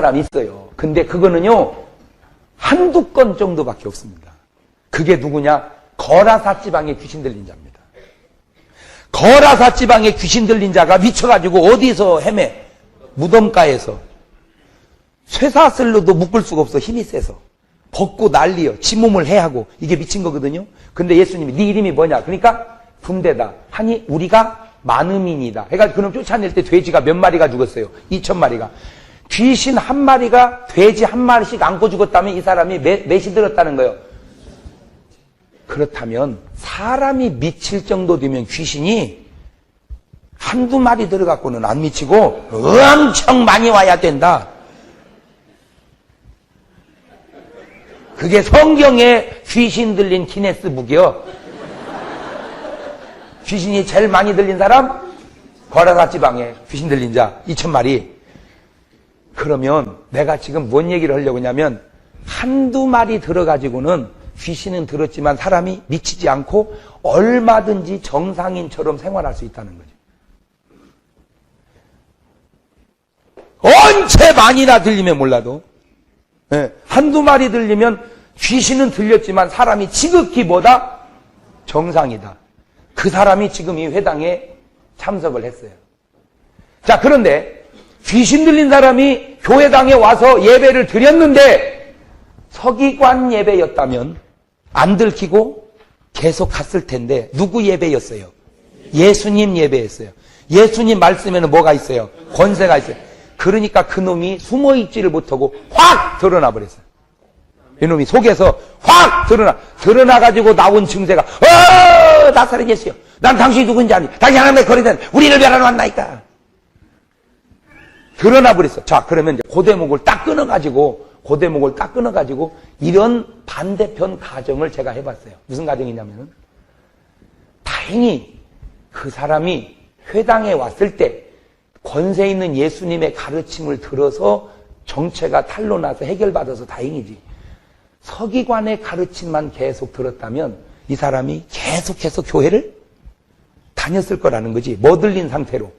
사람이 있어요. 근데 그거는요, 한두 건 정도밖에 없습니다. 그게 누구냐? 거라사 지방의 귀신 들린 자입니다. 거라사 지방의 귀신 들린 자가 미쳐가지고 어디서 헤매? 무덤가에서. 쇠사슬로도 묶을 수가 없어. 힘이 세서. 벗고 난리여. 지 몸을 해하고. 이게 미친 거거든요. 근데 예수님이 네 이름이 뭐냐? 그러니까 분대다. 하니 우리가 많음이니다. 그러니까 그놈 쫓아낼 때 돼지가 몇 마리가 죽었어요? 2,000마리가. 귀신 한 마리가 돼지 한 마리씩 안고 죽었다면 이 사람이 몇이 들었다는 거예요. 그렇다면 사람이 미칠 정도 되면 귀신이 한두 마리 들어갖고는 안 미치고 엄청 많이 와야 된다. 그게 성경에 귀신 들린 기네스북이요. 귀신이 제일 많이 들린 사람? 거라사 지방에 귀신 들린 자 2,000마리. 그러면 내가 지금 뭔 얘기를 하려고 하냐면 한두 마리 들어가지고는 귀신은 들었지만 사람이 미치지 않고 얼마든지 정상인처럼 생활할 수 있다는 거죠. 언제 많이나 들리면 몰라도 한두 마리 들리면 귀신은 들렸지만 사람이 지극히 뭐다? 정상이다. 그 사람이 지금 이 회당에 참석을 했어요. 자, 그런데 귀신 들린 사람이 교회당에 와서 예배를 드렸는데 서기관 예배였다면 안 들키고 계속 갔을 텐데 누구 예배였어요? 예수님 예배였어요. 예수님 말씀에는 뭐가 있어요? 권세가 있어요. 그러니까 그놈이 숨어있지를 못하고 확 드러나 버렸어요. 이놈이 속에서 확 드러나가지고 나온 증세가 나사렛 예수여, 난 당신이 누군지 아니, 당신 하나님의 거리된 우리를 멸하러 왔나이까. 드러나 버렸어. 자, 그러면 이제 고대목을 딱 끊어가지고 이런 반대편 가정을 제가 해봤어요. 무슨 가정이냐면은 다행히 그 사람이 회당에 왔을 때 권세 있는 예수님의 가르침을 들어서 정체가 탄로나서 해결받아서 다행이지. 서기관의 가르침만 계속 들었다면 이 사람이 계속해서 교회를 다녔을 거라는 거지. 뭐 들린 상태로.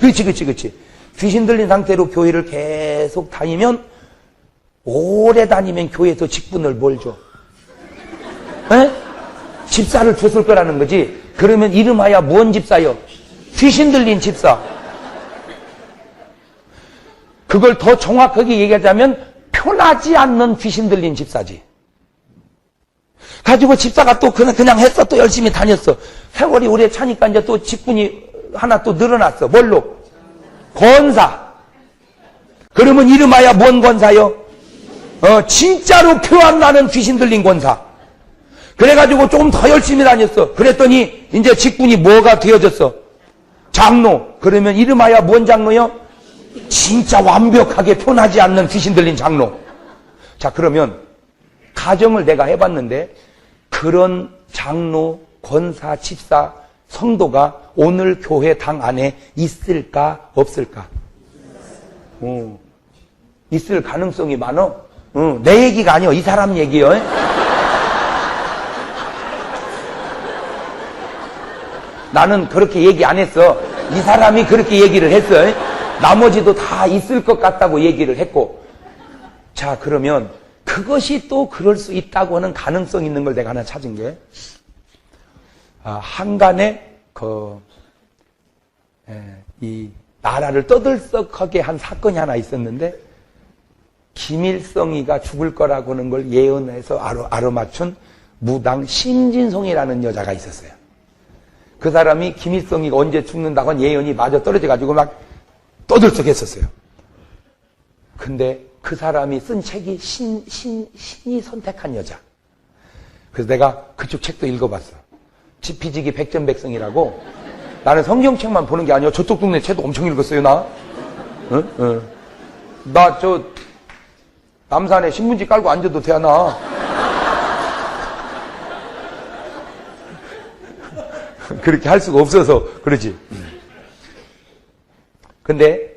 그렇지. 귀신 들린 상태로 교회를 계속 다니면 오래 다니면 교회에서 직분을 뭘 줘? 에? 집사를 줬을 거라는 거지. 그러면 이름하여 무언 집사요? 귀신 들린 집사. 그걸 더 정확하게 얘기하자면 편하지 않는 귀신 들린 집사지. 가지고 집사가 또 그냥 했어. 또 열심히 다녔어. 세월이 오래 차니까 이제 또 직분이 하나 또 늘어났어. 뭘로? 권사. 그러면 이름하여 뭔 권사요? 진짜로 표 안 나는 귀신 들린 권사. 그래가지고 조금 더 열심히 다녔어. 그랬더니 이제 직분이 뭐가 되어졌어? 장로. 그러면 이름하여 뭔 장로요? 진짜 완벽하게 편하지 않는 귀신 들린 장로. 자, 그러면 가정을 내가 해봤는데 그런 장로, 권사, 집사, 성도가 오늘 교회 당 안에 있을까 없을까? 있을 가능성이 많어. 내 얘기가 아니야. 이 사람 얘기요. 나는 그렇게 얘기 안 했어. 이 사람이 그렇게 얘기를 했어. 나머지도 다 있을 것 같다고 얘기를 했고. 자, 그러면 그것이 또 그럴 수 있다고 하는 가능성 있는 걸 내가 하나 찾은 게 한간에 이 나라를 떠들썩하게 한 사건이 하나 있었는데 김일성이가 죽을 거라고 하는 걸 예언해서 알아맞춘 무당 신진송이라는 여자가 있었어요. 그 사람이 김일성이가 언제 죽는다고 한 예언이 마저 떨어져가지고 막 떠들썩했었어요. 근데 그 사람이 쓴 책이 신이 선택한 여자. 그래서 내가 그쪽 책도 읽어봤어. 지피지기 백전백승이라고. 나는 성경책만 보는 게 아니야. 저쪽 동네 책도 엄청 읽었어요, 나. 나 남산에 신문지 깔고 앉아도 되나? 그렇게 할 수가 없어서 그러지. 근데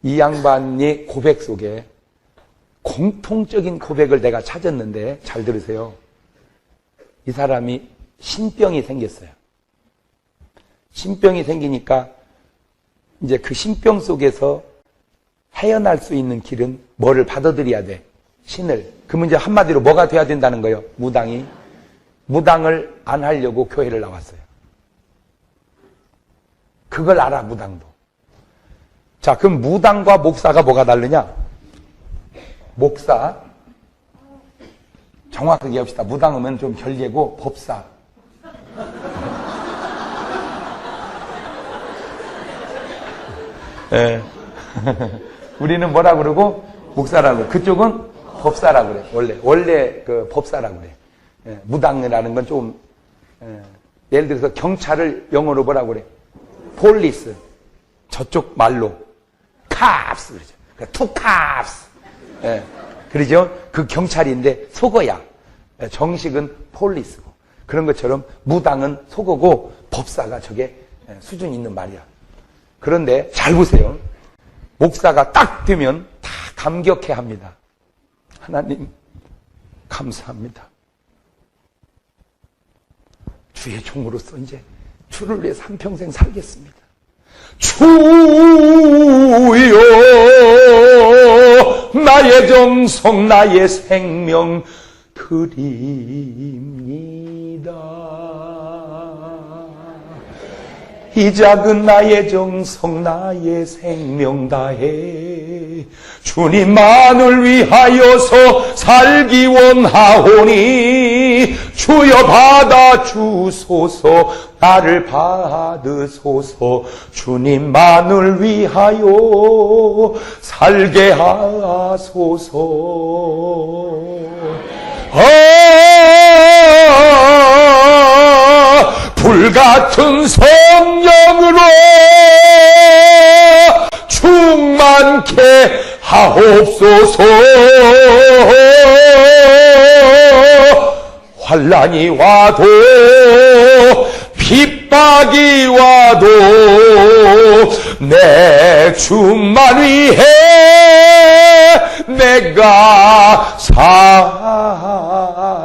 이 양반의 고백 속에 공통적인 고백을 내가 찾았는데 잘 들으세요. 이 사람이 신병이 생겼어요. 신병이 생기니까 이제 그 신병 속에서 헤어날 수 있는 길은 뭐를 받아들여야 돼? 신을. 그러면 이제 한마디로 뭐가 돼야 된다는 거예요? 무당이. 무당을 안 하려고 교회를 나왔어요. 그걸 알아, 무당도. 자, 그럼 무당과 목사가 뭐가 다르냐? 목사, 정확하게 합시다. 무당하면 좀 결례고 법사. 예. 우리는 뭐라 그러고? 목사라고. 그쪽은 법사라고 그래. 원래 그 법사라고 그래. 예. 무당이라는 건 좀, 예를 들어서 경찰을 영어로 뭐라고 그래? 폴리스. 저쪽 말로. 캅스. 그러죠. 투 캅스. 예. 그러죠? 그 경찰인데 속어야. 예. 정식은 폴리스고. 그런 것처럼 무당은 속어고 법사가 저게 수준 있는 말이야. 그런데 잘 보세요. 목사가 딱 되면 다 감격해 합니다. 하나님 감사합니다. 주의 종으로서 이제 주를 위해서 한평생 살겠습니다. 주여 나의 정성 나의 생명 드립니다. 이 작은 나의 정성 나의 생명 다해 주님만을 위하여서 살기 원하오니 주여 받아주소서 나를 받으소서 주님만을 위하여 살게 하소서. 불같은 성령으로 충만케 하옵소서. 환난이 와도 핍박이 와도 내 주만 위해 내가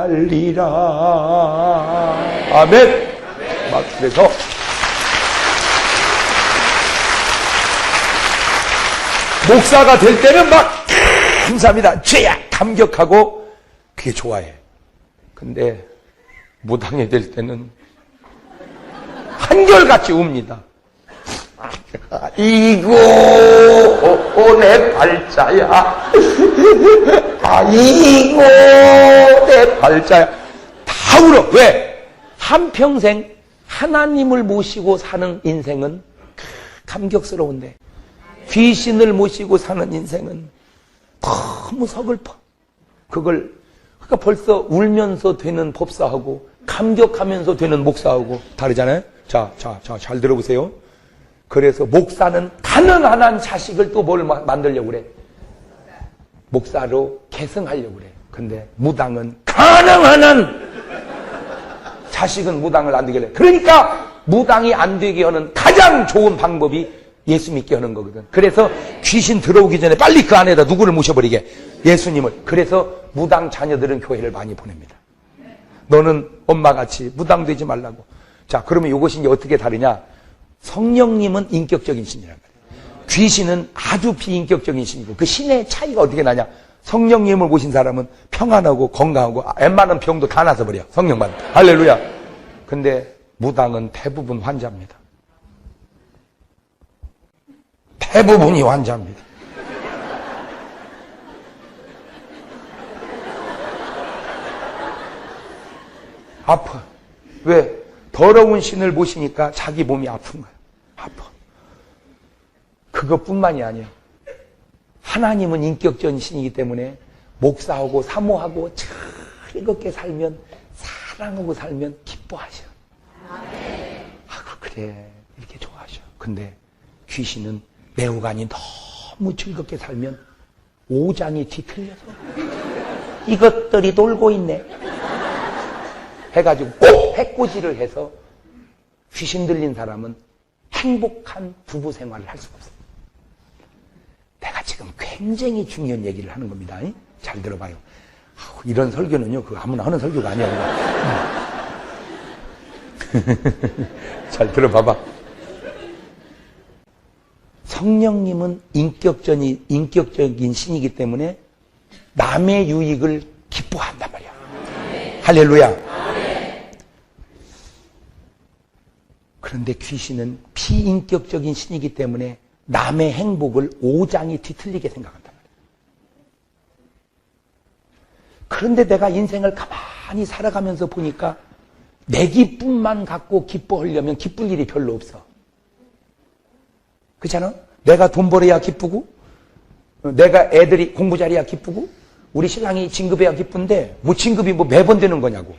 살리라. 아멘. 그래서 목사가 될 때는 막 감사합니다. 죄야 감격하고 그게 좋아해. 근데 무당이 될 때는 한결같이 웁니다. 이고 내 발자야. 이고 내 발자야. 다 울어. 왜? 한평생 하나님을 모시고 사는 인생은 감격스러운데 귀신을 모시고 사는 인생은 너무 서글퍼. 그러니까 벌써 울면서 되는 법사하고 감격하면서 되는 목사하고 다르잖아요. 자, 잘 들어보세요. 그래서 목사는 가능한 한 자식을 또 뭘 만들려고 그래? 목사로 계승하려고 그래. 근데 무당은 가능한 한 자식은 무당을 안 되게 해. 그러니까 무당이 안 되게 하는 가장 좋은 방법이 예수 믿게 하는 거거든. 그래서 귀신 들어오기 전에 빨리 그 안에다 누구를 모셔버리게? 예수님을. 그래서 무당 자녀들은 교회를 많이 보냅니다. 너는 엄마같이 무당 되지 말라고. 자, 그러면 이것이 이제 어떻게 다르냐? 성령님은 인격적인 신이란 말이에요. 귀신은 아주 비인격적인 신이고 그 신의 차이가 어떻게 나냐? 성령님을 모신 사람은 평안하고 건강하고 웬만한 병도 다 나서버려. 성령만. 할렐루야. 근데 무당은 대부분 환자입니다. 대부분이 환자입니다. 아파. 왜? 더러운 신을 모시니까 자기 몸이 아픈 거야. 아파. 그것뿐만이 아니야. 하나님은 인격적인 신이기 때문에 목사하고 사모하고 즐겁게 살면 사랑하고 살면 기뻐하셔. 아이고 그래 이렇게 좋아하셔. 근데 귀신은 매우간이 너무 즐겁게 살면 오장이 뒤틀려서 이것들이 놀고 있네 해가지고 꼭 해코지를 해서 귀신 들린 사람은 행복한 부부 생활을 할 수가 없어요. 내가 지금 굉장히 중요한 얘기를 하는 겁니다. 잘 들어봐요. 이런 설교는요, 그 아무나 하는 설교가 아니야. 잘 들어봐봐. 성령님은 인격적인 신이기 때문에 남의 유익을 기뻐한단 말이야. 할렐루야. 그런데 귀신은 비인격적인 신이기 때문에 남의 행복을 오장이 뒤틀리게 생각한단 말이야. 그런데 내가 인생을 가만히 살아가면서 보니까 내 기쁨만 갖고 기뻐하려면 기쁠 일이 별로 없어. 그렇잖아? 내가 돈 벌어야 기쁘고, 내가 애들이 공부 잘해야 기쁘고, 우리 신랑이 진급해야 기쁜데, 뭐 진급이 뭐 매번 되는 거냐고.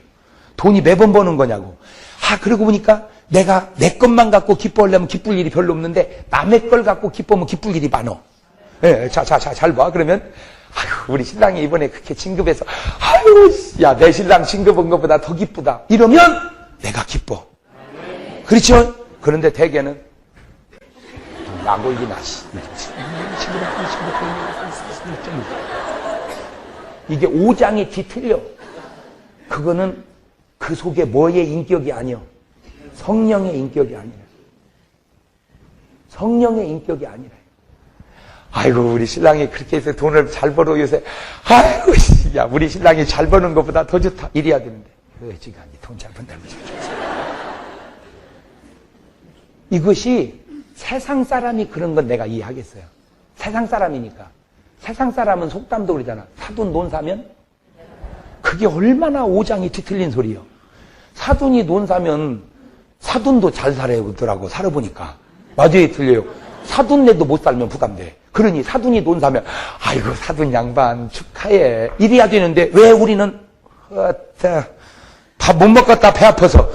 돈이 매번 버는 거냐고. 그러고 보니까 내가 내 것만 갖고 기뻐하려면 기쁠 일이 별로 없는데, 남의 걸 갖고 기뻐하면 기쁠 일이 많어. 예, 잘 봐. 그러면, 우리 신랑이 이번에 그렇게 진급해서, 야, 내 신랑 진급한 것보다 더 기쁘다. 이러면 내가 기뻐. 그렇죠? 그런데 대개는, 나골기나, 이게 오장이 뒤틀려. 그거는 그 속에 뭐의 인격이 아니요. 성령의 인격이 아니라. 성령의 인격이 아니라. 아이고, 우리 신랑이 그렇게 해서 돈을 잘 벌어 요새. 아이고, 야, 우리 신랑이 잘 버는 것보다 더 좋다. 이래야 되는데. 왜 지금 돈 잘 번다는 거지? 이것이 세상 사람이 그런 건 내가 이해하겠어요. 세상 사람이니까. 세상 사람은 속담도 그러잖아. 사돈 논 사면? 그게 얼마나 오장이 뒤틀린 소리예요. 사돈이 논 사면 사돈도 잘 살아보더라고. 살아보니까. 맞아요, 틀려요. 사돈네도 못 살면 부담돼. 그러니 사돈이 논 사면 아이고 사돈 양반 축하해. 이래야 되는데 왜 우리는 밥 못 먹겠다 배 아파서.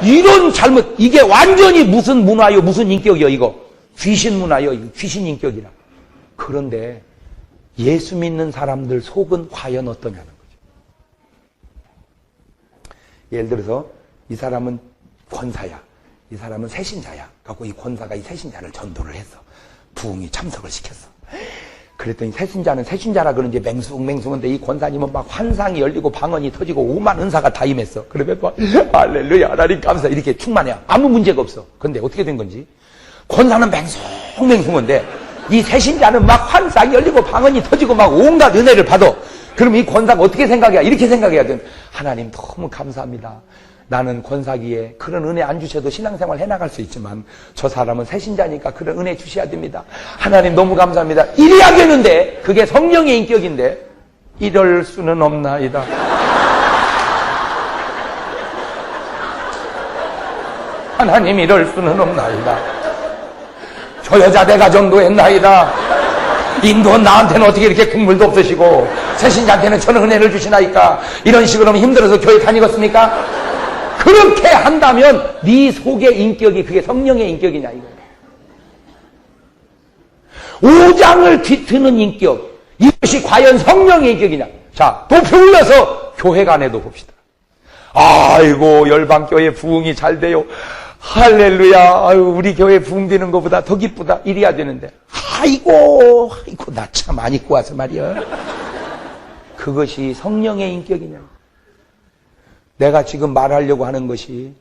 이런 잘못, 이게 완전히 무슨 문화요, 무슨 인격이요, 이거. 귀신 문화요, 이거 귀신 인격이라. 그런데 예수 믿는 사람들 속은 과연 어떠냐는 거죠. 예를 들어서 이 사람은 권사야, 이 사람은 새신자야. 갖고 이 권사가 이 새신자를 전도를 했어. 부흥이 참석을 시켰어. 그랬더니 새신자는 새신자라 그런지 맹숭맹숭한데 이 권사님은 막 환상이 열리고 방언이 터지고 오만 은사가 다 임했어. 그러면 막 할렐루야 하나님 감사 이렇게 충만해요. 아무 문제가 없어. 근데 어떻게 된 건지 권사는 맹숭맹숭한데 이 새신자는 막 환상이 열리고 방언이 터지고 막 온갖 은혜를 받아. 그럼 이 권사가 어떻게 생각해야? 이렇게 생각해야 돼. 하나님 너무 감사합니다. 나는 권사기에 그런 은혜 안 주셔도 신앙생활 해나갈 수 있지만 저 사람은 새신자니까 그런 은혜 주셔야 됩니다. 하나님 너무 감사합니다. 이래야겠는데 그게 성령의 인격인데 이럴 수는 없나이다. 하나님 이럴 수는 없나이다. 저 여자 내가 전도했나이다. 인도 나한테는 어떻게 이렇게 국물도 없으시고 새신자한테는 저는 은혜를 주시나이까. 이런 식으로 힘들어서 교회 다니겠습니까? 그렇게 한다면 네 속의 인격이 그게 성령의 인격이냐 이거예요. 오장을 뒤트는 인격, 이것이 과연 성령의 인격이냐. 자, 높이 올려서 교회 간에도 봅시다. 아이고 열방교회 부흥이 잘 돼요. 할렐루야. 아유, 우리 교회 부흥되는 것보다 더 기쁘다. 이래야 되는데 아이고 나 참 안 입고 와서 말이야. 그것이 성령의 인격이냐. 내가 지금 말하려고 하는 것이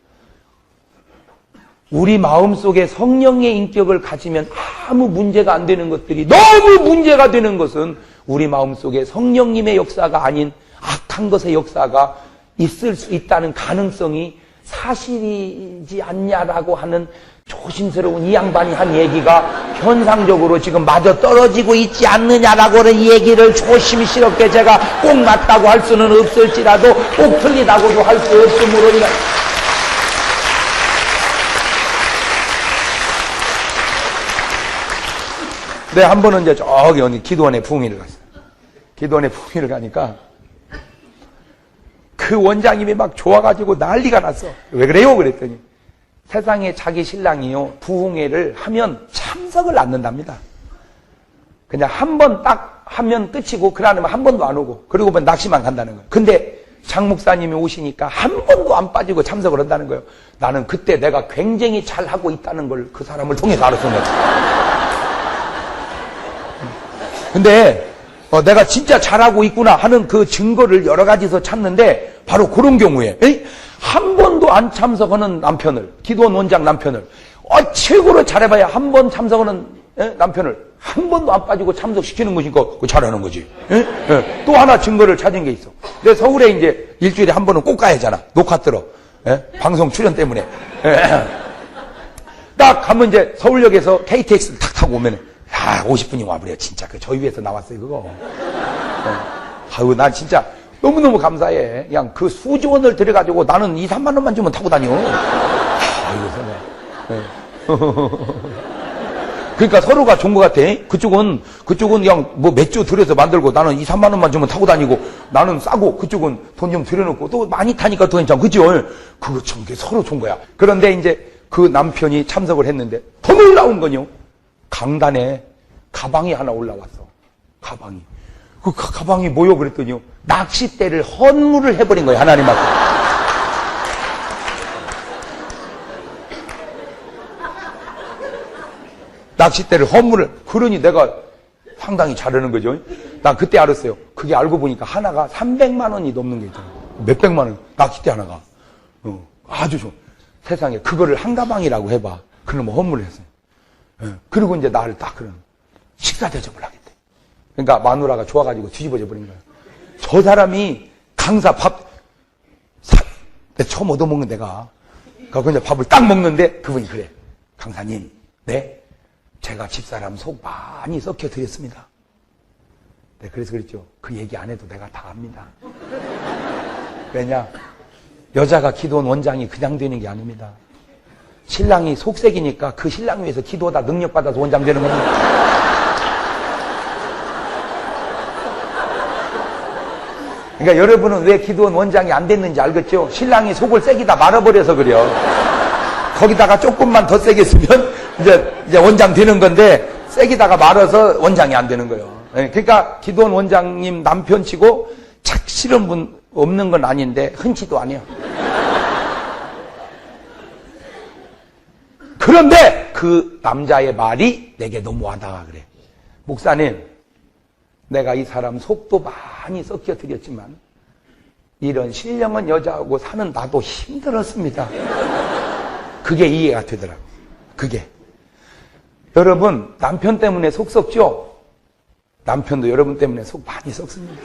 우리 마음속에 성령의 인격을 가지면 아무 문제가 안 되는 것들이 너무 문제가 되는 것은 우리 마음속에 성령님의 역사가 아닌 악한 것의 역사가 있을 수 있다는 가능성이 사실이지 않냐라고 하는 조심스러운 이 양반이 한 얘기가 현상적으로 지금 맞아 떨어지고 있지 않느냐라고 하는 이 얘기를 조심스럽게 제가 꼭 맞다고 할 수는 없을지라도 꼭 틀리다고도 할 수 없으므로 네, 한 번은 이제 저기 어디 기도원에 부흥회를 갔어요. 기도원에 부흥회를 가니까 그 원장님이 막 좋아가지고 난리가 났어. 왜 그래요? 그랬더니 세상에 자기 신랑이요 부흥회를 하면 참석을 않는답니다. 그냥 한 번 딱 하면 끝이고 그 다음에 한 번도 안 오고 그리고 뭐 낚시만 간다는 거예요. 근데 장 목사님이 오시니까 한 번도 안 빠지고 참석을 한다는 거예요. 나는 그때 내가 굉장히 잘하고 있다는 걸 그 사람을 통해서 알았어요. 근데 내가 진짜 잘하고 있구나 하는 그 증거를 여러 가지서 찾는데 바로 그런 경우에 한 번도 안 참석하는 남편을, 기도원 원장 남편을 최고로 잘해봐야 한 번 참석하는 남편을 한 번도 안 빠지고 참석시키는 것이니까 그거 잘하는 거지. 또 하나 증거를 찾은 게 있어. 내가 서울에 이제 일주일에 한 번은 꼭 가야잖아. 녹화 들어. 방송 출연 때문에. 딱 가면 이제 서울역에서 KTX를 탁 타고 오면, 야, 50분이 와버려. 진짜. 저희 위에서 나왔어요, 그거. 아유, 난 진짜 너무너무 감사해. 그냥 그 수조 원을 들여가지고 나는 2, 3만 원만 주면 타고 다녀. 아이고, 세상에. 그러니까 서로가 좋은 것 같아. 그쪽은 그냥 뭐 몇 주 들여서 만들고 나는 2, 3만 원만 주면 타고 다니고 나는 싸고 그쪽은 돈 좀 들여놓고 또 많이 타니까 더 괜찮아. 그죠? 그거 참 서로 좋은 거야. 그런데 이제 그 남편이 참석을 했는데 더 놀라운 건요. 강단에 가방이 하나 올라왔어. 가방이. 그 가방이 뭐요? 그랬더니요. 낚싯대를 헌물을 해버린 거예요. 하나님 앞에. 낚싯대를 헌물을. 그러니 내가 상당히 잘하는 거죠. 난 그때 알았어요. 그게 알고 보니까 하나가 300만 원이 넘는 게 있더라고요. 몇백만 원. 낚싯대 하나가. 아주 좋은. 세상에 그거를 한 가방이라고 해봐. 그러면 헌물을 했어요. 그리고 이제 나를 딱 그런 식사 대접을 하겠대. 그러니까 마누라가 좋아가지고 뒤집어져 버린 거야. 저 사람이 강사 내가 처음 얻어먹는 데가. 그러니까 그냥 밥을 딱 먹는데 그분이 그래. 강사님, 네? 제가 집사람 속 많이 썩혀 드렸습니다. 네, 그래서 그랬죠. 그 얘기 안 해도 내가 다 압니다. 왜냐? 여자가 기도원 원장이 그냥 되는 게 아닙니다. 신랑이 속색이니까 그 신랑 위해서 기도하다 능력받아서 원장 되는 겁니다. 그러니까 여러분은 왜 기도원 원장이 안 됐는지 알겠죠? 신랑이 속을 세기다 말아버려서 그래요. 거기다가 조금만 더 세게 쓰면 이제 원장 되는 건데 세기다가 말아서 원장이 안 되는 거예요. 그러니까 기도원 원장님 남편치고 착실한 분 없는 건 아닌데 흔치도 아니에요. 그런데 그 남자의 말이 내게 너무 와닿아 그래. 목사님, 내가 이 사람 속도 많이 썩혀 드렸지만 이런 신령한 여자하고 사는 나도 힘들었습니다. 그게 이해가 되더라고. 그게. 여러분, 남편 때문에 속 썩죠? 남편도 여러분 때문에 속 많이 썩습니다.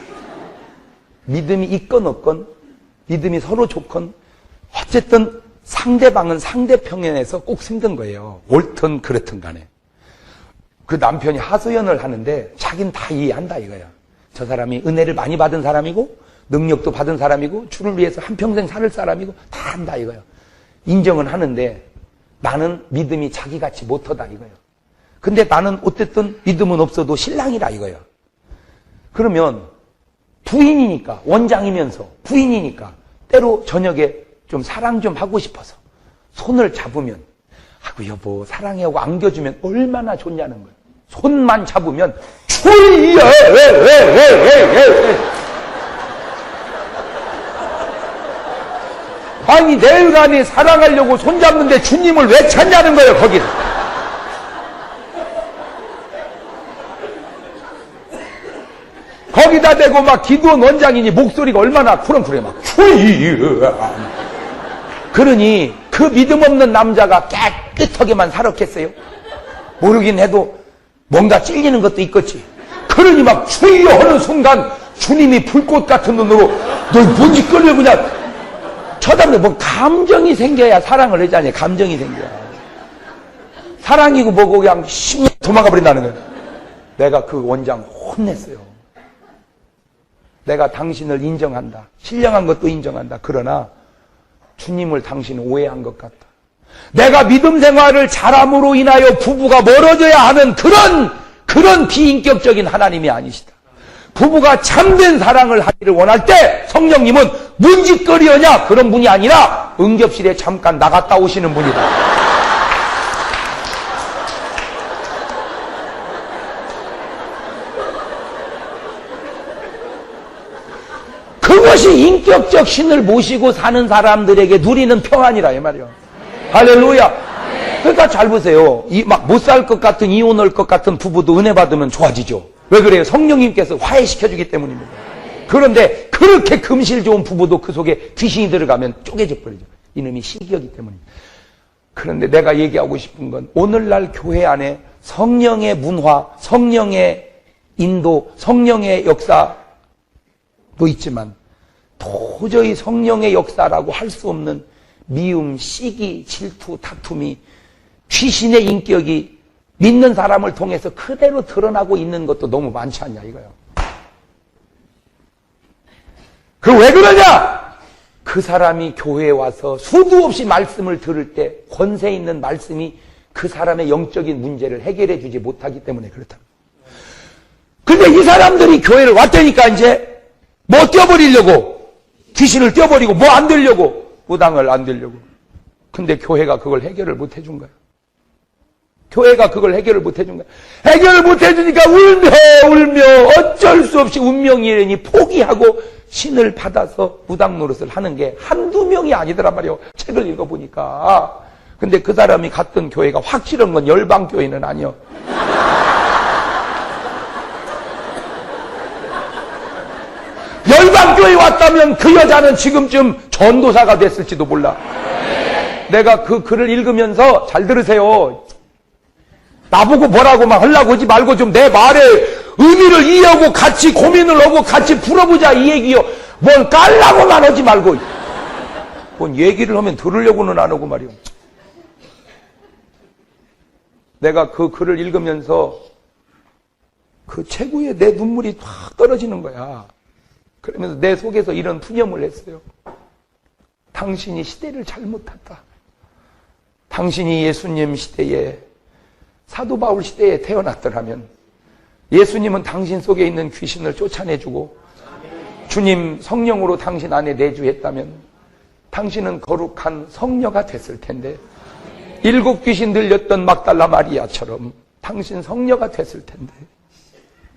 믿음이 있건 없건, 믿음이 서로 좋건, 어쨌든 상대방은 상대평면에서 꼭 힘든 거예요. 옳든 그렇든 간에. 그 남편이 하소연을 하는데 자기는 다 이해한다 이거야. 저 사람이 은혜를 많이 받은 사람이고 능력도 받은 사람이고 주를 위해서 한평생 살 사람이고 다 한다 이거야. 인정은 하는데 나는 믿음이 자기같이 못하다 이거야. 근데 나는 어쨌든 믿음은 없어도 신랑이라 이거야. 그러면 부인이니까, 원장이면서 부인이니까 때로 저녁에 좀 사랑 좀 하고 싶어서 손을 잡으면, 아이고 여보 사랑해 하고 안겨주면 얼마나 좋냐는 거예요. 손만 잡으면 추이야. 아니 내일간에 사랑하려고 손잡는데 주님을 왜 찾냐는 거예요. 거기는. 거기다 대고 막 기도원 원장이니 목소리가 얼마나 푸렁푸렁해 막 추이야. 그러니 그 믿음 없는 남자가 깨끗하게만 살았겠어요? 모르긴 해도 뭔가 찔리는 것도 있겠지. 그러니 막 추이여 하는 순간 주님이 불꽃 같은 눈으로 너 뭔지 끌려 그냥 쳐다보면 뭐 감정이 생겨야 사랑을 하잖아요. 감정이 생겨야. 사랑이고 뭐고 그냥 도망가 버린다는 거예요. 내가 그 원장 혼냈어요. 내가 당신을 인정한다. 신령한 것도 인정한다. 그러나 주님을 당신은 오해한 것 같다. 내가 믿음 생활을 잘함으로 인하여 부부가 멀어져야 하는 그런 비인격적인 하나님이 아니시다. 부부가 참된 사랑을 하기를 원할 때 성령님은 문짓거리하냐 그런 분이 아니라 응접실에 잠깐 나갔다 오시는 분이다. 그것이 인격적 신을 모시고 사는 사람들에게 누리는 평안이라 이 말이요. 할렐루야. 그러니까 잘 보세요. 막 못 살 것 같은 이혼할 것 같은 부부도 은혜 받으면 좋아지죠. 왜 그래요? 성령님께서 화해시켜주기 때문입니다. 그런데 그렇게 금실 좋은 부부도 그 속에 귀신이 들어가면 쪼개져 버리죠. 이놈이 시기하기 때문입니다. 그런데 내가 얘기하고 싶은 건 오늘날 교회 안에 성령의 문화, 성령의 인도, 성령의 역사도 있지만 도저히 성령의 역사라고 할 수 없는 미움, 시기, 질투, 다툼이 귀신의 인격이 믿는 사람을 통해서 그대로 드러나고 있는 것도 너무 많지 않냐 이거요. 그 왜 그러냐? 그 사람이 교회에 와서 수도 없이 말씀을 들을 때 권세 있는 말씀이 그 사람의 영적인 문제를 해결해 주지 못하기 때문에 그렇다. 근데 이 사람들이 교회를 왔다니까 이제 뭐 떼어버리려고, 귀신을 떼어버리고 뭐 안 되려고, 무당을 안 되려고. 근데 교회가 그걸 해결을 못 해준 거야. 교회가 그걸 해결을 못 해준 거야. 해결을 못 해주니까 울며 어쩔 수 없이 운명이라니 포기하고 신을 받아서 무당 노릇을 하는 게 한두 명이 아니더란 말이에요. 책을 읽어보니까. 근데 그 사람이 갔던 교회가 확실한 건 열방교회는 아니요. 열방교회 왔다면 그 여자는 지금쯤 전도사가 됐을지도 몰라. 내가 그 글을 읽으면서 잘 들으세요. 나보고 뭐라고 막 하려고 하지 말고 좀 내 말의 의미를 이해하고 같이 고민을 하고 같이 풀어보자 이 얘기요. 뭘 깔라고만 하지 말고. 뭔 얘기를 하면 들으려고는 안 하고 말이요. 내가 그 글을 읽으면서 그 체구에 내 눈물이 확 떨어지는 거야. 그러면서 내 속에서 이런 푸념을 했어요. 당신이 시대를 잘못 탔다. 당신이 예수님 시대에, 사도 바울 시대에 태어났더라면 예수님은 당신 속에 있는 귀신을 쫓아내주고 주님 성령으로 당신 안에 내주했다면 당신은 거룩한 성녀가 됐을 텐데, 7 귀신 들렸던 막달라 마리아처럼 당신 성녀가 됐을 텐데,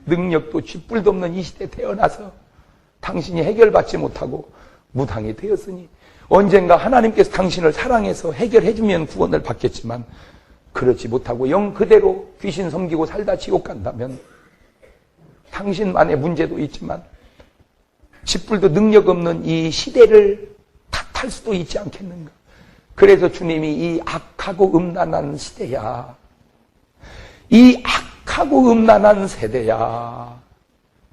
능력도 쥐뿔도 없는 이 시대에 태어나서 당신이 해결받지 못하고 무당이 되었으니 언젠가 하나님께서 당신을 사랑해서 해결해주면 구원을 받겠지만 그렇지 못하고 영 그대로 귀신 섬기고 살다 지옥 간다면 당신만의 문제도 있지만 쥐뿔도 능력 없는 이 시대를 탓할 수도 있지 않겠는가. 그래서 주님이 이 악하고 음란한 시대야, 이 악하고 음란한 세대야,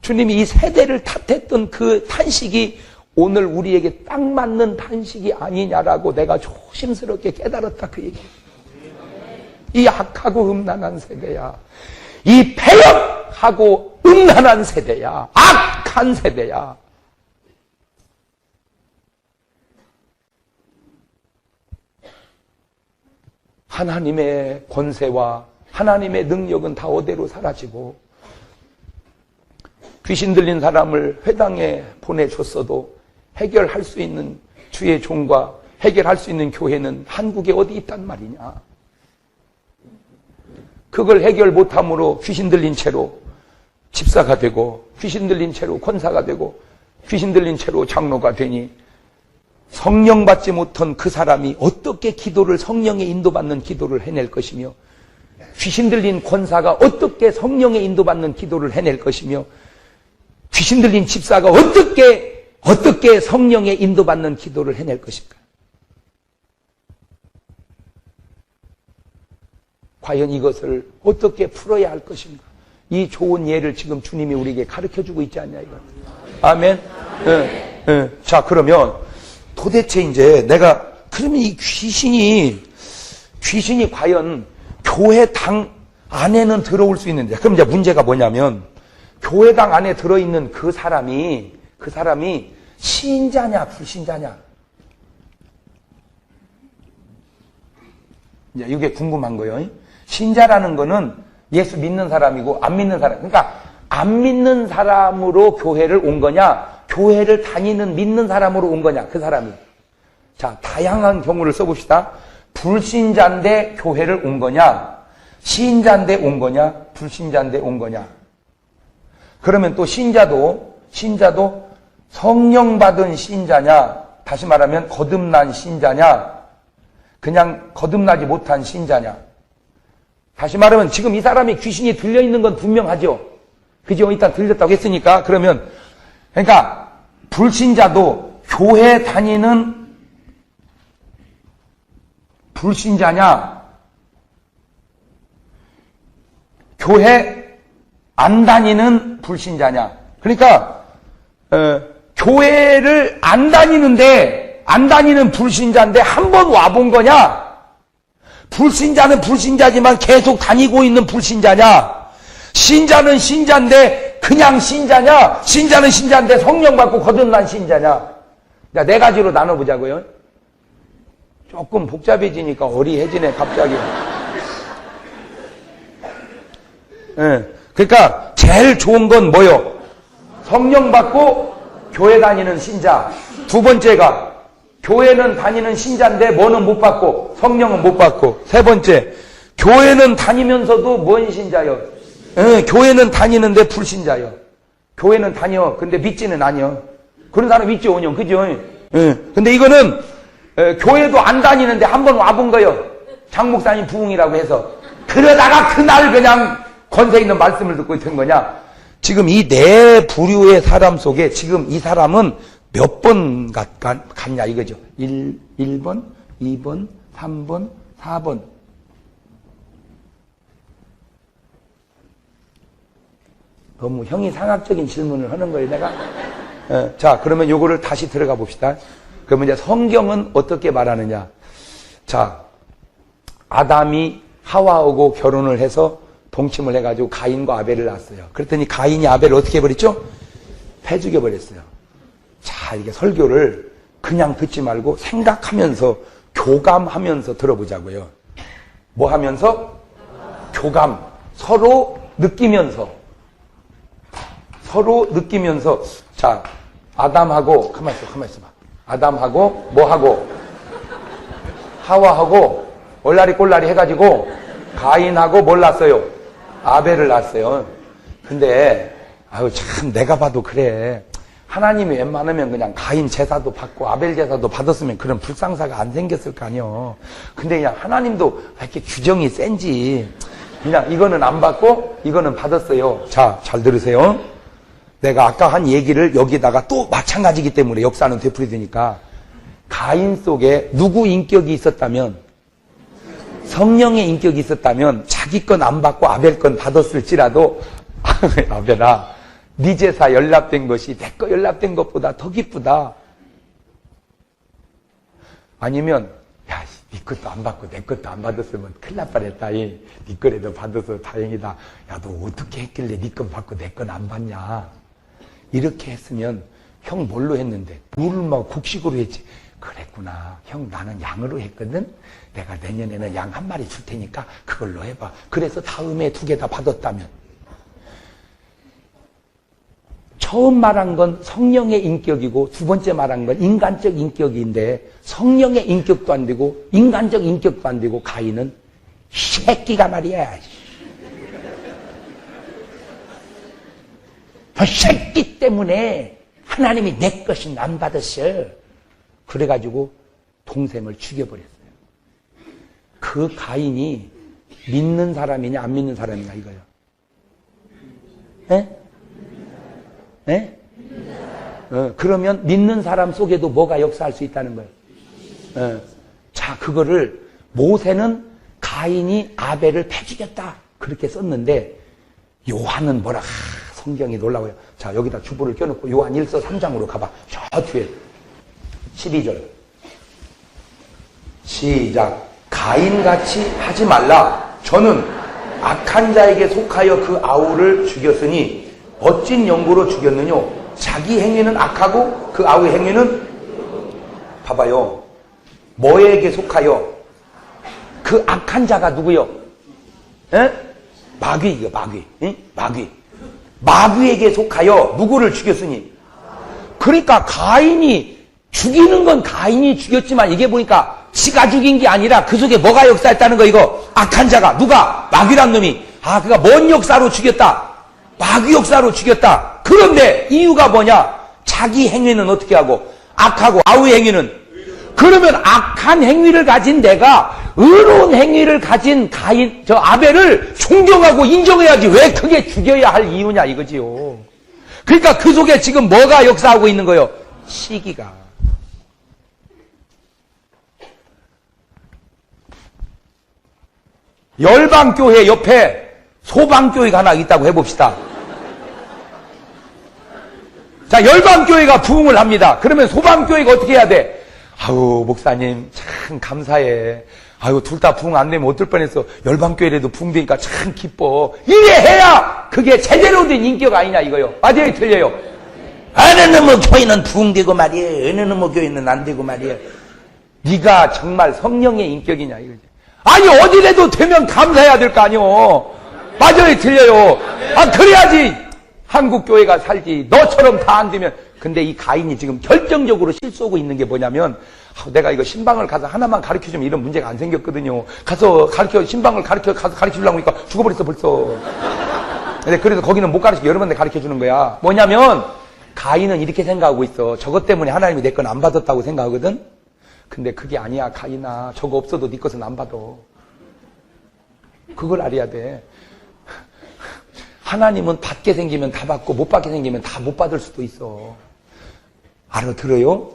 주님이 이 세대를 탓했던 그 탄식이 오늘 우리에게 딱 맞는 탄식이 아니냐라고 내가 조심스럽게 깨달았다 그 얘기. 이 악하고 음란한 세대야, 이 패역하고 음란한 세대야, 악한 세대야. 하나님의 권세와 하나님의 능력은 다 어디로 사라지고 귀신 들린 사람을 회당에 보내줬어도 해결할 수 있는 주의 종과 해결할 수 있는 교회는 한국에 어디 있단 말이냐. 그걸 해결 못함으로 귀신 들린 채로 집사가 되고 귀신 들린 채로 권사가 되고 귀신 들린 채로 장로가 되니 성령 받지 못한 그 사람이 어떻게 기도를, 성령의 인도받는 기도를 해낼 것이며, 귀신 들린 권사가 어떻게 성령의 인도받는 기도를 해낼 것이며, 귀신 들린 집사가 어떻게 성령의 인도받는 기도를 해낼 것인가. 과연 이것을 어떻게 풀어야 할 것인가. 이 좋은 예를 지금 주님이 우리에게 가르쳐주고 있지 않냐 이거. 아멘. 자, 그러면 도대체 이제 내가, 그러면 이 귀신이 과연 교회당 안에는 들어올 수 있는데, 그럼 이제 문제가 뭐냐면, 교회당 안에 들어있는 그 사람이 신자냐, 불신자냐. 이제 이게 궁금한 거예요. 신자라는 거는 예수 믿는 사람이고, 안 믿는 사람. 그러니까, 안 믿는 사람으로 교회를 온 거냐, 교회를 다니는 믿는 사람으로 온 거냐, 그 사람이. 자, 다양한 경우를 써봅시다. 불신자인데 교회를 온 거냐, 신자인데 온 거냐, 불신자인데 온 거냐. 그러면 또 신자도 성령 받은 신자냐, 다시 말하면 거듭난 신자냐, 그냥 거듭나지 못한 신자냐. 다시 말하면 지금 이 사람이 귀신이 들려있는 건 분명하죠. 그죠? 일단 들렸다고 했으니까. 그러니까 불신자도 교회 다니는 불신자냐? 교회 안 다니는 불신자냐? 그러니까 교회를 안 다니는 불신자인데 한 번 와본 거냐? 불신자는 불신자지만 계속 다니고 있는 불신자냐? 신자는 신자인데 그냥 신자냐? 신자는 신자인데 성령 받고 거듭난 신자냐? 자, 네 가지로 나눠보자고요. 조금 복잡해지니까 어리해지네 갑자기. 그러니까 제일 좋은 건 뭐요? 성령 받고 교회 다니는 신자. 두 번째가 교회는 다니는 신자인데 뭐는 못 받고 성령은 못 받고. 세 번째, 교회는 다니면서도 뭔 신자요? 교회는 다니는데 불신자요. 교회는 다녀. 근데 믿지는 않여. 그런 사람 있죠, 원영. 그죠? 근데 이거는 교회도 안 다니는데 한 번 와본 거요. 장 목사님 부흥이라고 해서. 그러다가 그날 그냥 권세 있는 말씀을 듣고 된 거냐? 지금 이 네 부류의 사람 속에 지금 이 사람은 몇 번 갔냐 이거죠. 1번, 2번, 3번, 4번. 너무 형이상학적인 질문을 하는 거예요, 내가. 자, 그러면 요거를 다시 들어가 봅시다. 그러면 이제 성경은 어떻게 말하느냐. 자, 아담이 하와하고 결혼을 해서 동침을 해가지고 가인과 아벨을 낳았어요. 그랬더니 가인이 아벨을 어떻게 해버렸죠? 패 죽여버렸어요. 자, 이게 설교를 그냥 듣지 말고 생각하면서 교감하면서 들어보자고요. 뭐 하면서? 교감. 서로 느끼면서. 자, 아담하고 가만히 있어봐. 아담하고 뭐하고? 하와하고 얼라리 꼴라리 해가지고 가인하고 뭘 낳았어요? 아벨을 낳았어요. 근데 아유 참 내가 봐도 그래. 하나님이 웬만하면 그냥 가인 제사도 받고 아벨 제사도 받았으면 그런 불상사가 안 생겼을 거 아니에요. 근데 그냥 하나님도 이렇게 규정이 센지 그냥 이거는 안 받고 이거는 받았어요. 자, 잘 들으세요. 내가 아까 한 얘기를 여기다가 또 마찬가지이기 때문에 역사는 되풀이되니까 가인 속에 누구 인격이 있었다면 성령의 인격이 있었다면 자기 건 안 받고 아벨 건 받았을지라도 아벨아 네 제사 연락된 것이 내 거 연락된 것보다 더 기쁘다. 아니면 야, 네 것도 안 받고 내 것도 안 받았으면 큰일 날 뻔했다. 네 거라도 받아서 다행이다. 야, 너 어떻게 했길래 네 건 받고 내 건 안 받냐. 이렇게 했으면 형 뭘로 했는데? 물을 막 곡식으로 했지. 그랬구나. 형 나는 양으로 했거든. 내가 내년에는 양 한 마리 줄 테니까 그걸로 해봐. 그래서 다음에 2개 다 받았다면. 처음 말한 건 성령의 인격이고 두 번째 말한 건 인간적 인격인데 성령의 인격도 안 되고 인간적 인격도 안 되고 가인은 새끼가 말이야. 저 새끼 때문에 하나님이 내 것은 안 받았어. 그래가지고 동생을 죽여버렸어요. 그 가인이 믿는 사람이냐 안 믿는 사람이냐 이거요. 예? 예? 그러면 믿는 사람 속에도 뭐가 역사할 수 있다는 거예요. 자, 그거를 모세는 가인이 아벨을 패 죽였다 그렇게 썼는데 요한은 뭐라 성경이 놀라워요. 자, 여기다 주보를 껴놓고 요한 1서 3장으로 가봐. 저 뒤에 12절 시작. 가인같이 하지 말라. 저는 악한 자에게 속하여 그 아우를 죽였으니 어찐 연고로 죽였느뇨. 자기 행위는 악하고 그 아우의 행위는 봐봐요. 뭐에게 속하여? 그 악한 자가 누구요? 에? 마귀. 응? 마귀에게 속하여 누구를 죽였으니? 그러니까 가인이 죽이는 건 가인이 죽였지만 이게 보니까 지가 죽인 게 아니라 그 속에 뭐가 역사했다는 거 이거. 악한 자가 누가? 마귀란 놈이. 아, 그가 뭔 역사로 죽였다? 마귀 역사로 죽였다. 그런데 이유가 뭐냐? 자기 행위는 어떻게 하고? 악하고 아우의 행위는? 그러면 악한 행위를 가진 내가 의로운 행위를 가진 가인, 아벨을 존경하고 인정해야지 왜 그게 죽여야 할 이유냐 이거지요. 그러니까 그 속에 지금 뭐가 역사하고 있는 거예요? 시기가. 열방교회 옆에 소방교회가 하나 있다고 해봅시다. 자, 열방교회가 부흥을 합니다. 그러면 소방교회가 어떻게 해야 돼? 아유, 목사님, 참 감사해. 아유, 둘 다 부흥 안 되면 어떨 뻔했어. 열방교회라도 부흥되니까 참 기뻐. 이래 해야 그게 제대로 된 인격 아니냐, 이거요. 맞아요, 틀려요? 어느 놈의 교회는 부흥되고 말이에요. 어느 놈의 교회는 안 되고 말이에요. 네가 정말 성령의 인격이냐, 이거지. 아니, 어디라도 되면 감사해야 될 거 아니오. 맞아요, 틀려요? 아, 그래야지 한국 교회가 살지. 너처럼 다 안 되면. 근데 이 가인이 지금 결정적으로 실수하고 있는 게 뭐냐면, 내가 이거 신방을 가서 하나만 가르쳐주면 이런 문제가 안 생겼거든요. 가서 신방을 가서 가르쳐주려고 하니까 죽어버렸어, 벌써. 근데 그래서 거기는 못 가르치고 여러 번째 가르쳐주는 거야. 뭐냐면, 가인은 이렇게 생각하고 있어. 저것 때문에 하나님이 내 건 안 받았다고 생각하거든? 근데 그게 아니야, 가인아. 저거 없어도 네 것은 안 받아. 그걸 알아야 돼. 하나님은 받게 생기면 다 받고 못 받게 생기면 다 못 받을 수도 있어. 알아들어요?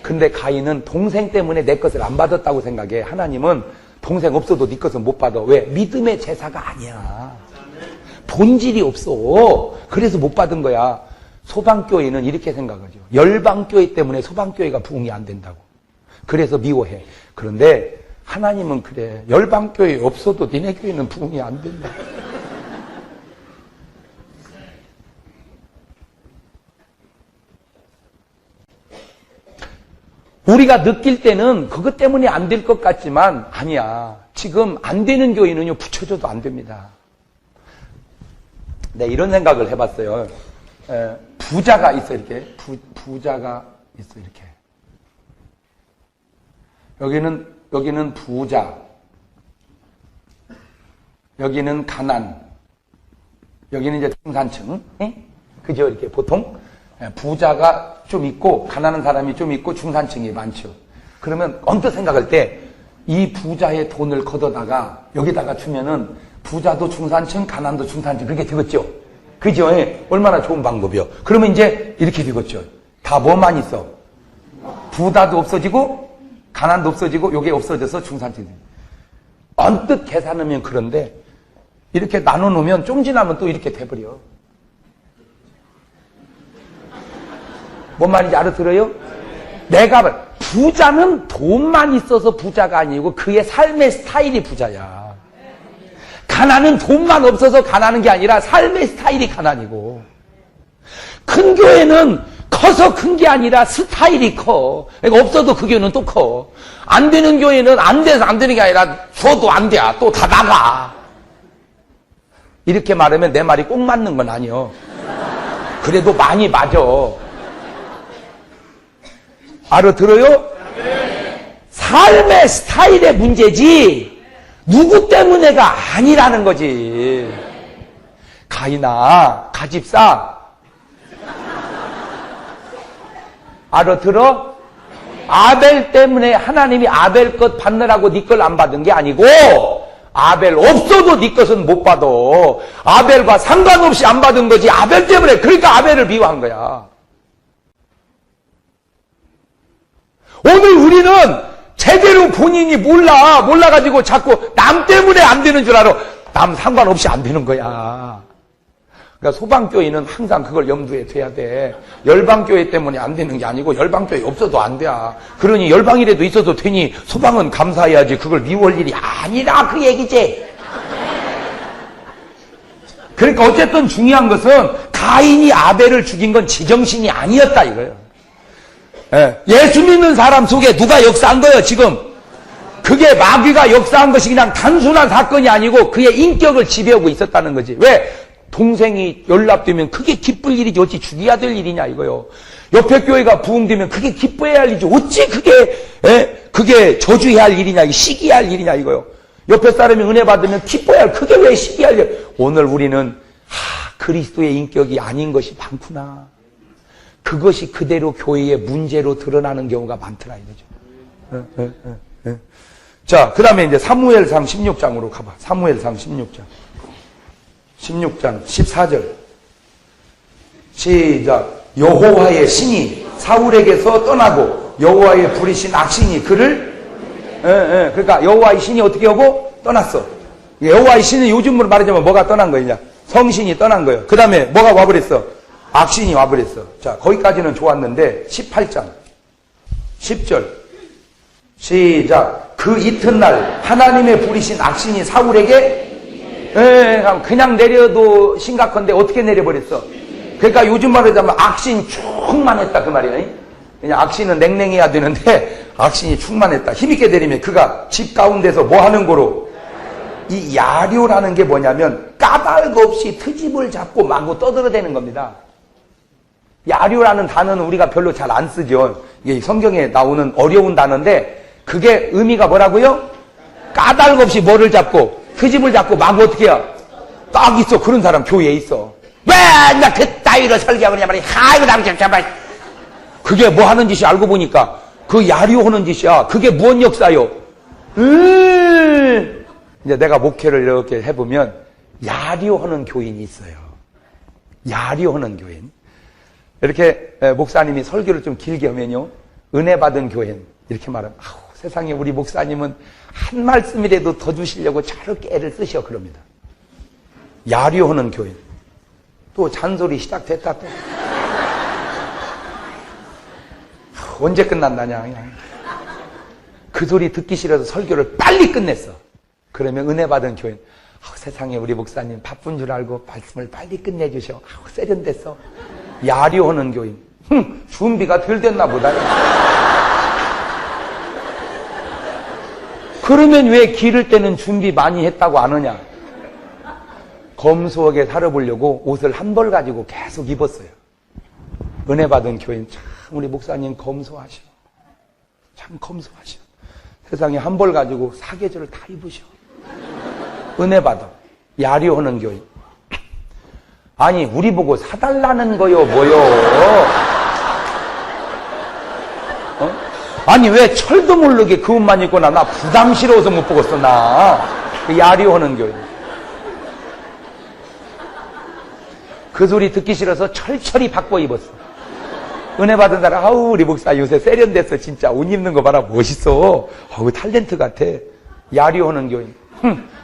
근데 가인은 동생 때문에 내 것을 안 받았다고 생각해. 하나님은 동생 없어도 네 것은 못 받아. 왜? 믿음의 제사가 아니야. 본질이 없어. 그래서 못 받은 거야. 소방교회는 이렇게 생각하죠. 열방교회 때문에 소방교회가 부흥이 안 된다고. 그래서 미워해. 그런데 하나님은 그래. 열방교회 없어도 니네 교회는 부흥이 안 된다. 우리가 느낄 때는 그것 때문에 안 될 것 같지만 아니야. 지금 안 되는 교회는요, 붙여줘도 안 됩니다. 네, 이런 생각을 해봤어요. 부자가 있어, 이렇게. 부자가 있어, 이렇게. 여기는 부자. 여기는 가난. 여기는 이제 중산층. 그죠? 이렇게 보통. 부자가 좀 있고, 가난한 사람이 좀 있고, 중산층이 많죠. 그러면 언뜻 생각할 때, 이 부자의 돈을 걷어다가, 여기다가 주면은, 부자도 중산층, 가난도 중산층, 그렇게 되겠죠? 그죠? 얼마나 좋은 방법이요. 그러면 이제, 이렇게 되겠죠. 다 뭐만 있어? 부자도 없어지고, 가난도 없어지고, 요게 없어져서 중산층이. 언뜻 계산하면 그런데, 이렇게 나눠놓으면 좀 지나면 또 이렇게 돼버려. 뭔 말인지 알아들어요? 내가 부자는 돈만 있어서 부자가 아니고 그의 삶의 스타일이 부자야. 가난은 돈만 없어서 가난한 게 아니라 삶의 스타일이 가난이고, 큰 교회는 커서 큰 게 아니라 스타일이 커. 그러니까 없어도 그 교회는 또 커. 안 되는 교회는 안 돼서 안 되는 게 아니라 줘도 안 돼. 또 다 나가. 이렇게 말하면 내 말이 꼭 맞는 건 아니요. 그래도 많이 맞아. 알아들어요? 삶의 스타일의 문제지 누구 때문에가 아니라는 거지. 가인아, 가집사. 알아들어? 아벨 때문에 하나님이 아벨 것 받느라고 네 걸 안 받은 게 아니고, 아벨 없어도 네 것은 못 받아. 아벨과 상관없이 안 받은 거지. 아벨 때문에. 그러니까 아벨을 미워한 거야. 오늘 우리는 제대로 본인이 몰라가지고 자꾸 남 때문에 안 되는 줄 알아. 남 상관없이 안 되는 거야. 그러니까 소방교회는 항상 그걸 염두에 둬야 돼. 열방교회 때문에 안 되는 게 아니고 열방교회 없어도 안 돼. 그러니 열방이라도 있어도 되니 소방은 감사해야지. 그걸 미워할 일이 아니라 그 얘기지. 그러니까 어쨌든 중요한 것은 가인이 아벨을 죽인 건 지정신이 아니었다 이거예요. 예수 믿는 사람 속에 누가 역사한 거예요, 지금? 그게 마귀가 역사한 것이 그냥 단순한 사건이 아니고 그의 인격을 지배하고 있었다는 거지. 왜? 동생이 연락되면 그게 기쁠 일이지 어찌 죽여야 될 일이냐 이거요. 옆에 교회가 부흥되면 그게 기뻐해야 할 일이지 어찌 그게 저주해야 할 일이냐, 시기해야 할 일이냐 이거요. 옆에 사람이 은혜 받으면 기뻐해야 할, 그게 왜 시기해야 할 일. 오늘 우리는 그리스도의 인격이 아닌 것이 많구나. 그것이 그대로 교회의 문제로 드러나는 경우가 많더라 이거죠. 자, 그 다음에 이제 사무엘상 16장으로 가봐. 사무엘상 16장. 16장 14절. 시작. 여호와의 신이 사울에게서 떠나고 여호와의 부리신 악신이 그를 그러니까 여호와의 신이 어떻게 하고 떠났어. 여호와의 신은 요즘으로 말하자면 뭐가 떠난 거냐? 성신이 떠난 거예요. 그 다음에 뭐가 와버렸어? 악신이 와버렸어. 자, 거기까지는 좋았는데 18장 10절 시작. 그 이튿날 하나님의 부리신 악신이 사울에게 그냥 내려도 심각한데 어떻게 내려버렸어? 그러니까 요즘 말로 하자면 악신 충만했다 그 말이야. 그냥 악신은 냉랭해야 되는데 악신이 충만했다. 힘있게 내리면 그가 집 가운데서 뭐 하는 거로? 이 야료라는 게 뭐냐면 까닭 없이 트집을 잡고 마구 떠들어대는 겁니다. 야료라는 단어는 우리가 별로 잘 안 쓰죠. 이게 성경에 나오는 어려운 단어인데 그게 의미가 뭐라고요? 까닭 없이 뭐를 잡고 트집을 잡고 마구 어떻게 해요? 딱 있어. 그런 사람 교회에 있어. 왜 나 그 따위로 설교하고 그러냐 말이야. 아이고 남자 잡아. 그게 뭐 하는 짓이 알고 보니까 그 야료하는 짓이야. 그게 무슨 역사요? 이제 내가 목회를 이렇게 해보면 야료하는 교인이 있어요. 야료하는 교인. 이렇게 목사님이 설교를 좀 길게 하면요. 은혜 받은 교인. 이렇게 말하면 세상에 우리 목사님은 한 말씀이라도 더 주시려고 저렇게 애를 쓰셔 그럽니다. 야료하는 교인. 또 잔소리 시작됐다 또. 언제 끝난다냐. 그 소리 듣기 싫어서 설교를 빨리 끝냈어. 그러면 은혜 받은 교인. 세상에 우리 목사님 바쁜 줄 알고 말씀을 빨리 끝내주셔. 세련됐어. 야료하는 교인. 준비가 덜 됐나 보다. 그러면 왜 기를 때는 준비 많이 했다고 안 하냐? 검소하게 살아보려고 옷을 한 벌 가지고 계속 입었어요. 은혜 받은 교인. 참 우리 목사님 검소하셔. 참 검소하셔. 세상에 한 벌 가지고 사계절을 다 입으셔. 은혜 받아. 야료하는 교인. 아니 우리 보고 사달라는 거요 뭐요? 아니 왜 철도 모르게 그 옷만 입고 나 부담스러워서 못 보겠어 나. 야료하는 교인. 그 소리 듣기 싫어서 철철이 바꿔 입었어. 은혜 받은 사람, 우리 목사 요새 세련됐어. 진짜 옷 입는 거 봐라. 멋있어. 탤런트 같아. 야료하는 교인.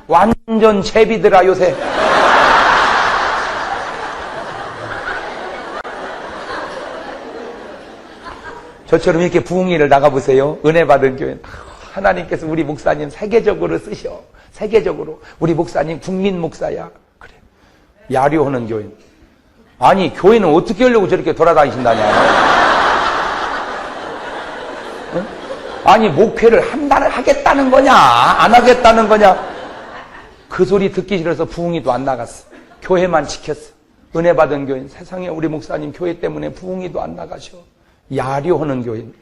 완전 제비들아 요새. 저처럼 이렇게 부흥회를 나가보세요. 은혜 받은 교인. 하나님께서 우리 목사님 세계적으로 쓰셔. 세계적으로. 우리 목사님 국민 목사야. 그래. 야료하는 교인. 아니 교회는 어떻게 하려고 저렇게 돌아다니신다냐. 응? 아니 목회를 한 달을 하겠다는 거냐 안 하겠다는 거냐. 그 소리 듣기 싫어서 부흥회도 안 나갔어. 교회만 지켰어. 은혜 받은 교인. 세상에 우리 목사님 교회 때문에 부흥회도 안 나가셔. 야료하는 교인.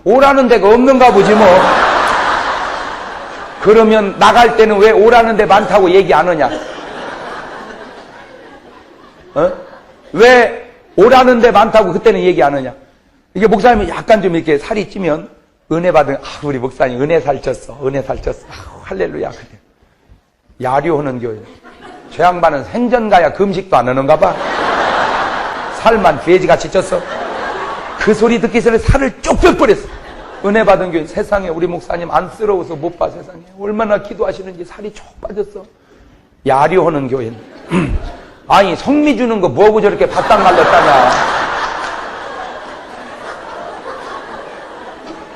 오라는 데가 없는가 보지 뭐. 그러면 나갈 때는 왜 오라는 데 많다고 얘기 안 하냐. 왜 오라는 데 많다고 그때는 얘기 안 하냐. 이게 목사님이 약간 좀 이렇게 살이 찌면 은혜 받은 우리 목사님 은혜 살쪘어. 은혜 살쪘어. 할렐루야. 그래. 야료하는 교인. 저 양반은 생전 가야 금식도 안 하는가 봐. 살만 돼지같이 쪘어. 그 소리 듣기 전에 살을 쪽쪽 버렸어. 은혜 받은 교인. 세상에 우리 목사님 안쓰러워서 못 봐. 세상에 얼마나 기도하시는지 살이 쭉 빠졌어. 야료하는 교인. 아니 성미 주는 거 뭐하고 저렇게 바싹 말랐다냐.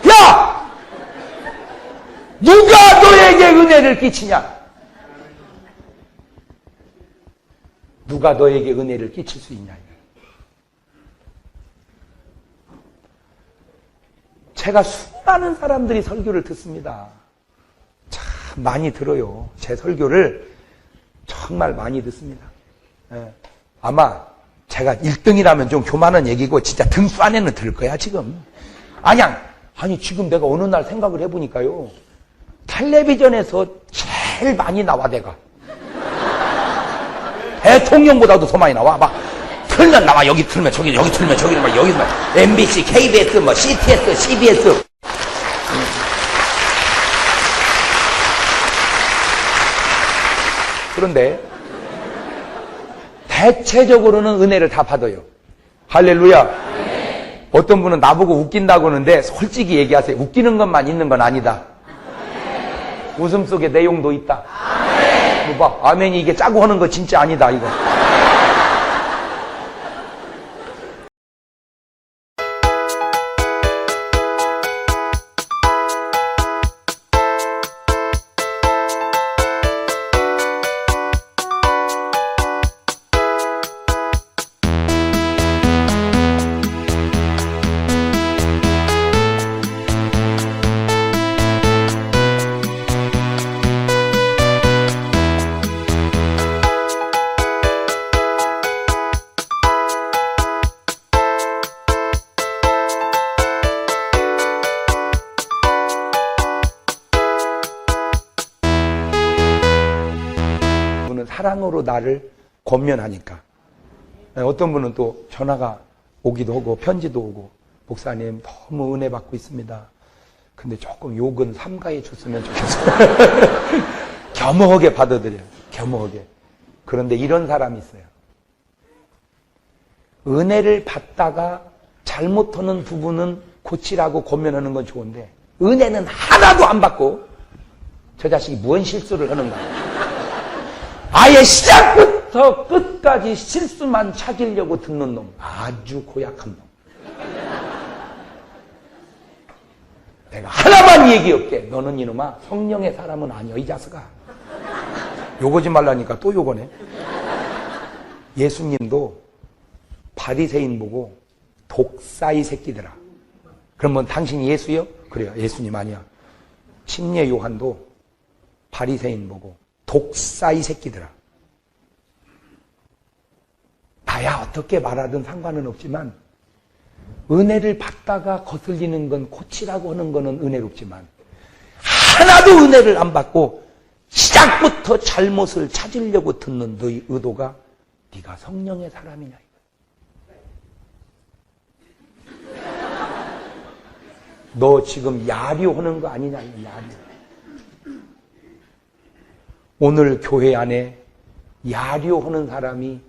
야! 누가 너에게 은혜를 끼치냐? 누가 너에게 은혜를 끼칠 수 있냐. 제가 수많은 사람들이 설교를 듣습니다. 참 많이 들어요. 제 설교를 정말 많이 듣습니다. 아마 제가 1등이라면 좀 교만한 얘기고 진짜 등수 안에는 들 거야 지금. 아니 지금 내가 어느 날 생각을 해보니까요. 텔레비전에서 제일 많이 나와 내가. 대통령보다도 더 많이 나와. 막 틀면 나와. 여기 틀면 저기, 여기 틀면 저기, 막 여기 틀면 MBC, KBS, 뭐 CTS, CBS. 그런데 대체적으로는 은혜를 다 받아요. 할렐루야. 네. 어떤 분은 나보고 웃긴다고 하는데 솔직히 얘기하세요. 웃기는 것만 있는 건 아니다. 네. 웃음 속에 내용도 있다. 네. 뭐 봐. 아멘이 이게 짜고 하는 거 진짜 아니다, 이거. 사랑으로 나를 권면하니까. 어떤 분은 또 전화가 오기도 하고 편지도 오고, 목사님 너무 은혜 받고 있습니다. 근데 조금 욕은 삼가해 줬으면 좋겠어요. 겸허하게 받아들여요. 겸허하게. 그런데 이런 사람이 있어요. 은혜를 받다가 잘못하는 부분은 고치라고 권면하는 건 좋은데, 은혜는 하나도 안 받고 저 자식이 무언 실수를 하는가. 아예 시작부터 끝까지 실수만 찾으려고 듣는 놈. 아주 고약한 놈. 내가 하나만 얘기할게. 너는 이놈아 성령의 사람은 아니야, 이 자식아. 요거지 말라니까 또 요거네. 예수님도 바리새인 보고 독사이 새끼들아. 그러면 당신이 예수요? 그래요. 예수님 아니야. 침례 요한도 바리새인 보고 독사이 새끼들아. 나야 어떻게 말하든 상관은 없지만 은혜를 받다가 거슬리는 건 고치라고 하는 거는 은혜롭지만 하나도 은혜를 안 받고 시작부터 잘못을 찾으려고 듣는 너의 의도가 네가 성령의 사람이냐. 너 지금 야류하는 거 아니냐. 야류. 오늘 교회 안에 야류하는 사람이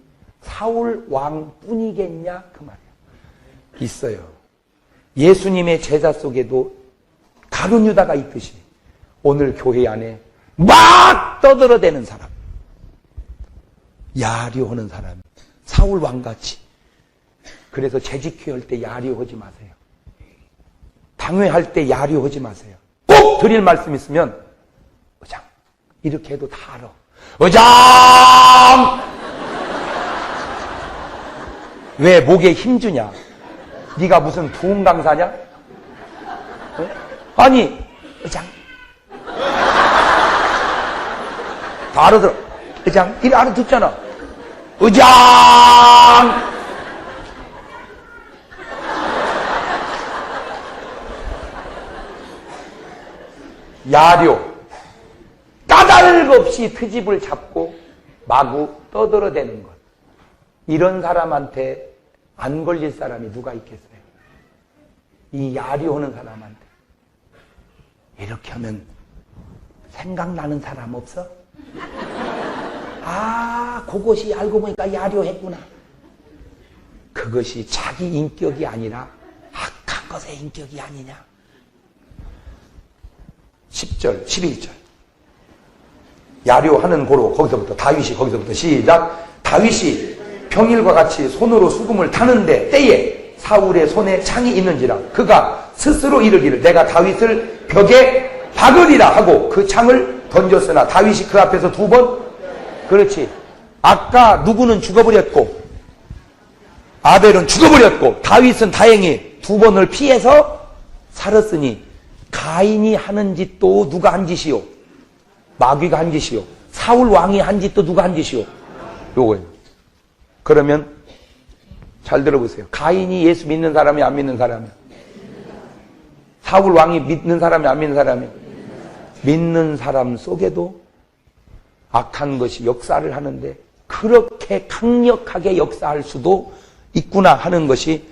사울 왕뿐이겠냐 그 말이야. 있어요. 예수님의 제자 속에도 가룟 유다가 있듯이 오늘 교회 안에 막 떠들어대는 사람, 야류하는 사람, 사울 왕같이. 그래서 재직회할 때 야류하지 마세요. 당회할 때 야류하지 마세요. 꼭 드릴 말씀 있으면 의장 이렇게 해도 다 알아. 의장! 왜 목에 힘주냐? 네가 무슨 부흥 강사냐? 어? 아니, 의장. 다 알아들어. 의장, 이래 알아듣잖아. 의장! 야료. 까닭 없이 트집을 잡고 마구 떠들어대는 것. 이런 사람한테 안 걸릴 사람이 누가 있겠어요? 이 야류하는 사람한테. 이렇게 하면 생각나는 사람 없어? 아, 그것이 알고 보니까 야류했구나. 그것이 자기 인격이 아니라 악한 것의 인격이 아니냐. 10절, 11절. 야류하는 고로, 거기서부터 다윗이 거기서부터 시작. 다윗이 평일과 같이 손으로 수금을 타는데 때에 사울의 손에 창이 있는지라 그가 스스로 이르기를 내가 다윗을 벽에 박으리라 하고 그 창을 던졌으나 다윗이 그 앞에서 2번. 그렇지. 아까 누구는 죽어버렸고 아벨은 죽어버렸고 다윗은 다행히 2번을 피해서 살았으니 가인이 하는 짓도 누가 한 짓이요? 마귀가 한 짓이요. 사울 왕이 한 짓도 누가 한 짓이요? 요거예요. 그러면 잘 들어보세요. 가인이 예수 믿는 사람이 안 믿는 사람이야? 사울 왕이 믿는 사람이 안 믿는 사람이야? 믿는 사람 속에도 악한 것이 역사를 하는데 그렇게 강력하게 역사할 수도 있구나 하는 것이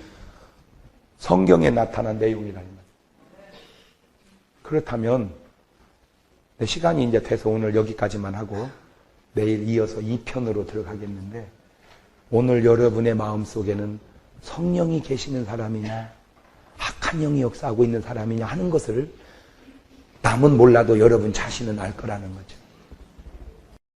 성경에 나타난 내용이라는 거예요. 그렇다면 시간이 이제 돼서 오늘 여기까지만 하고 내일 이어서 2편으로 들어가겠는데 오늘 여러분의 마음속에는 성령이 계시는 사람이냐 악한 영이 역사하고 있는 사람이냐 하는 것을 남은 몰라도 여러분 자신은 알 거라는 거죠.